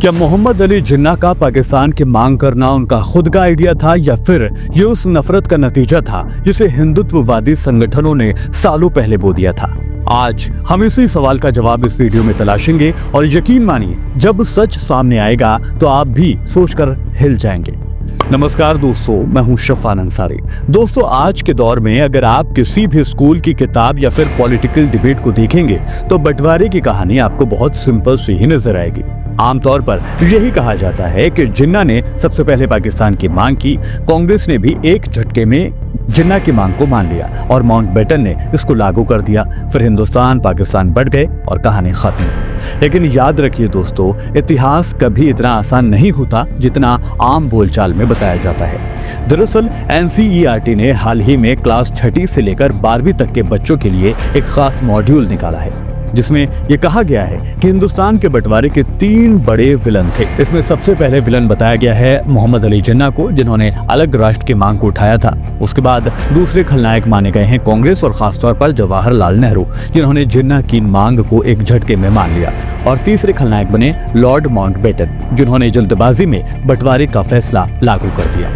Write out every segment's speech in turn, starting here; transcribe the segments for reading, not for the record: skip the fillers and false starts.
क्या मोहम्मद अली जिन्ना का पाकिस्तान की मांग करना उनका खुद का आइडिया था या फिर ये उस नफरत का नतीजा था जिसे हिंदुत्ववादी संगठनों ने सालों पहले बो दिया था? आज हम इसी सवाल का जवाब इस वीडियो में तलाशेंगे और यकीन मानिए जब सच सामने आएगा तो आप भी सोचकर हिल जाएंगे। नमस्कार दोस्तों, मैं हूं शफान अंसारी। दोस्तों, आज के दौर में अगर आप किसी भी स्कूल की किताब या फिर पॉलिटिकल डिबेट को देखेंगे तो बंटवारे की कहानी आपको बहुत सिंपल सी ही नजर आएगी। आमतौर पर यही कहा जाता है कि जिन्ना ने सबसे पहले पाकिस्तान की मांग की, कांग्रेस ने भी एक झटके में जिन्ना की मांग को मान लिया और माउंटबेटन ने इसको लागू कर दिया। फिर हिंदुस्तान पाकिस्तान बढ़ गए और कहानी खत्म। लेकिन याद रखिए दोस्तों, इतिहास कभी इतना आसान नहीं होता जितना आम बोलचाल में बताया जाता है। दरअसल NCERT ने हाल ही में क्लास 6वीं से लेकर 12वीं तक के बच्चों के लिए एक खास मॉड्यूल निकाला है जिसमें ये कहा गया है कि हिंदुस्तान के बंटवारे के 3 बड़े विलन थे। इसमें सबसे पहले विलन बताया गया है मोहम्मद अली जिन्ना को, जिन्होंने अलग राष्ट्र की मांग को उठाया था। उसके बाद दूसरे खलनायक माने गए हैं कांग्रेस और खासतौर पर जवाहरलाल नेहरू, जिन्होंने जिन्ना की मांग को एक झटके में मान लिया। और तीसरे खलनायक बने लॉर्ड माउंटबेटन, जिन्होंने जल्दबाजी में बंटवारे का फैसला लागू कर दिया।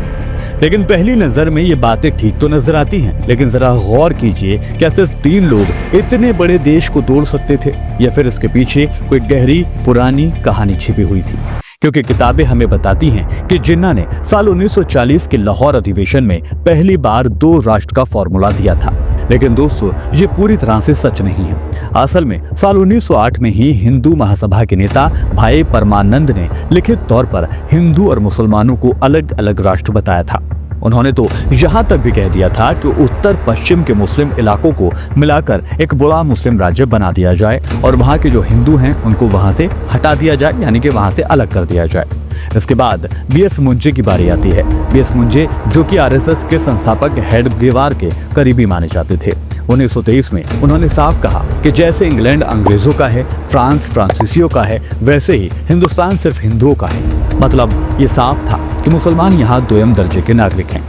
लेकिन पहली नजर में ये बातें ठीक तो नजर आती हैं, लेकिन जरा गौर कीजिए, क्या सिर्फ 3 लोग इतने बड़े देश को तोड़ सकते थे या फिर इसके पीछे कोई गहरी पुरानी कहानी छिपी हुई थी? क्योंकि किताबें हमें बताती हैं कि जिन्ना ने साल 1940 के लाहौर अधिवेशन में पहली बार 2 राष्ट्र का फॉर्मूला दिया था। लेकिन दोस्तों, ये पूरी तरह से सच नहीं है। असल में साल 1908 में ही हिंदू महासभा के नेता भाई परमानंद ने लिखित तौर पर हिंदू और मुसलमानों को अलग अलग राष्ट्र बताया था। उन्होंने तो यहाँ तक भी कह दिया था कि उत्तर पश्चिम के मुस्लिम इलाकों को मिलाकर एक बड़ा मुस्लिम राज्य बना दिया जाए और वहाँ के जो हिंदू हैं उनको वहाँ से हटा दिया जाए, यानी कि वहाँ से अलग कर दिया जाए। इसके बाद BS मुंजे की बारी आती है। BS मुंजे, जो कि RSS के संस्थापक हेडगेवार के करीबी माने जाते थे, 1923 में उन्होंने साफ कहा कि जैसे इंग्लैंड अंग्रेजों का है, फ्रांस फ्रांसीसियों का है, वैसे ही हिंदुस्तान सिर्फ हिंदुओं का है। मतलब ये साफ था कि मुसलमान यहाँ 2म दर्जे के नागरिक हैं।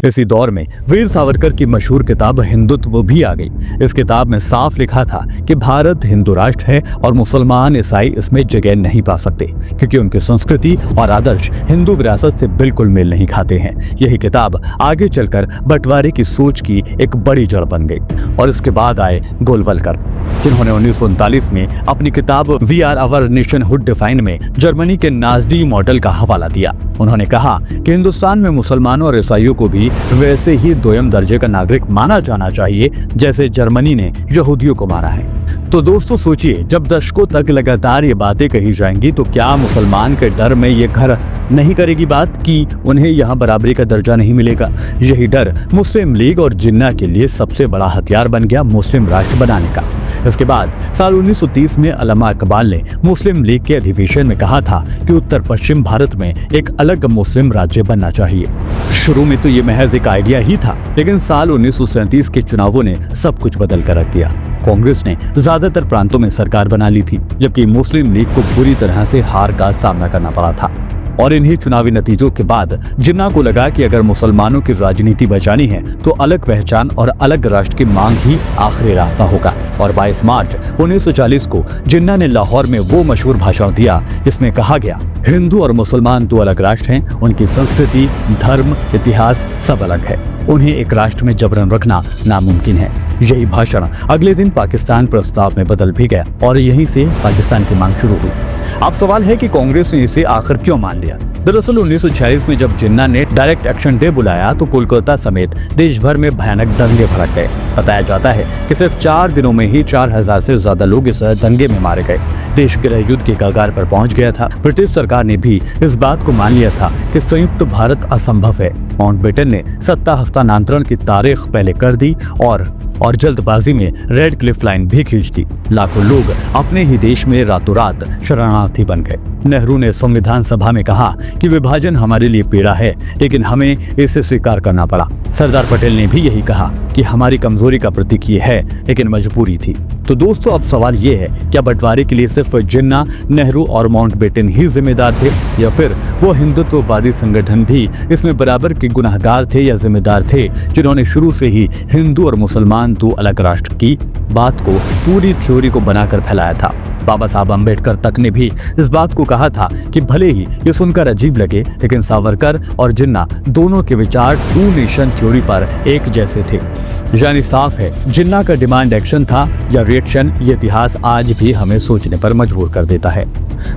इसी दौर में वीर सावरकर की मशहूर किताब हिंदुत्व भी आ गई। इस किताब में साफ लिखा था कि भारत हिंदू राष्ट्र है और मुसलमान ईसाई इसमें जगह नहीं पा सकते, क्योंकि उनकी संस्कृति और आदर्श हिंदू विरासत से बिल्कुल मेल नहीं खाते हैं। यही किताब आगे चलकर बंटवारे की सोच की एक बड़ी जड़ बन गई। और इसके बाद आए गोलवलकर, जिन्होंने 1939 में अपनी किताब we are our nationhood defined में जर्मनी के नाज़ी मॉडल का हवाला दिया। उन्होंने कहा कि हिंदुस्तान में मुसलमानों और ईसाइयों को भी वैसे ही 2म दर्जे का नागरिक माना जाना चाहिए जैसे जर्मनी ने यहूदियों को माना है। तो दोस्तों सोचिए, जब दशकों तक लगातार ये बातें कही जाएंगी तो क्या मुसलमान के डर में ये घर नहीं करेगी बात कि उन्हें यहाँ बराबरी का दर्जा नहीं मिलेगा? यही डर मुस्लिम लीग और जिन्ना के लिए सबसे बड़ा हथियार बन गया मुस्लिम राष्ट्र बनाने का। इसके बाद साल 1930 में अल्लामा इकबाल ने मुस्लिम लीग के अधिवेशन में कहा था कि उत्तर पश्चिम भारत में एक अलग मुस्लिम राज्य बनना चाहिए। शुरू में तो ये महज एक आइडिया ही था, लेकिन साल 1937 के चुनावों ने सब कुछ बदल कर रख दिया। कांग्रेस ने ज्यादातर प्रांतों में सरकार बना ली थी, जबकि मुस्लिम लीग को पूरी तरह से हार का सामना करना पड़ा था। और इन्हीं चुनावी नतीजों के बाद जिन्ना को लगा कि अगर मुसलमानों की राजनीति बचानी है तो अलग पहचान और अलग राष्ट्र की मांग ही आखिरी रास्ता होगा। और 22 मार्च 1940 को जिन्ना ने लाहौर में वो मशहूर भाषण दिया जिसमें कहा गया, हिंदू और मुसलमान 2 अलग राष्ट्र हैं, उनकी संस्कृति, धर्म, इतिहास सब अलग है, उन्हें एक राष्ट्र में जबरन रखना नामुमकिन है। यही भाषण अगले दिन पाकिस्तान प्रस्ताव में बदल भी गया और यहीं से पाकिस्तान की मांग शुरू हुई। अब सवाल है कि कांग्रेस ने इसे आखिर क्यों मान लिया? दरअसल 1946 में जब जिन्ना ने डायरेक्ट एक्शन डे बुलाया तो कोलकाता समेत देश भर में भयानक दंगे भड़क गए। बताया जाता है कि सिर्फ 4 दिनों में ही 4000 से ज्यादा लोग इस दंगे में मारे गए। देश गृह युद्ध के कगार पर पहुंच गया था। ब्रिटिश सरकार ने भी इस बात को मान लिया था कि संयुक्त भारत असंभव है। माउंटबेटन ने सत्ता हस्तांतरण की तारीख पहले कर दी और जल्दबाजी में रेड क्लिफ लाइन भी खींच दी। लाखों लोग अपने ही देश में रातों रात शरणार्थी बन गए। नेहरू ने संविधान सभा में कहा कि विभाजन हमारे लिए पीड़ा है, लेकिन हमें इसे स्वीकार करना पड़ा। सरदार पटेल ने भी यही कहा कि हमारी कमजोरी का प्रतीक ये है, लेकिन मजबूरी थी। तो दोस्तों, अब सवाल ये है, क्या बंटवारे के लिए सिर्फ जिन्ना, नेहरू और माउंटबेटन ही जिम्मेदार थे या फिर वो हिंदुत्ववादी संगठन भी इसमें बराबर के गुनाहगार थे या जिम्मेदार थे, जिन्होंने शुरू से ही हिंदू और मुसलमान 2 अलग राष्ट्र की बात को पूरी थ्योरी को बनाकर फैलाया था? बाबा साहब अम्बेडकर तक ने भी इस बात को कहा था कि भले ही ये सुनकर अजीब लगे, लेकिन सावरकर और जिन्ना दोनों के विचार टू नेशन थ्योरी पर एक जैसे थे। यानी साफ है, जिन्ना का डिमांड एक्शन था या रिएक्शन, ये इतिहास आज भी हमें सोचने पर मजबूर कर देता है।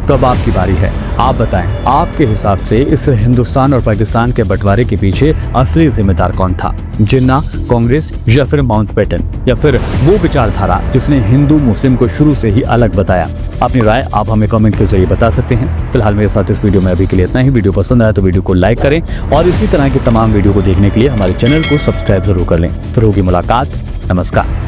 तो अब आपकी बारी है, आप बताएं, आपके हिसाब से इस हिंदुस्तान और पाकिस्तान के बंटवारे के पीछे असली जिम्मेदार कौन था? जिन्ना, कांग्रेस या फिर माउंटबेटन, या फिर वो विचारधारा जिसने हिंदू मुस्लिम को शुरू से ही अलग बताया? अपनी राय आप हमें कमेंट के जरिए बता सकते हैं। फिलहाल मेरे साथ इस वीडियो में अभी के लिए इतना ही। वीडियो पसंद आया तो वीडियो को लाइक करें और इसी तरह की तमाम वीडियो को देखने के लिए हमारे चैनल को सब्सक्राइब जरूर कर लें। फिर होगी मुलाकात। नमस्कार।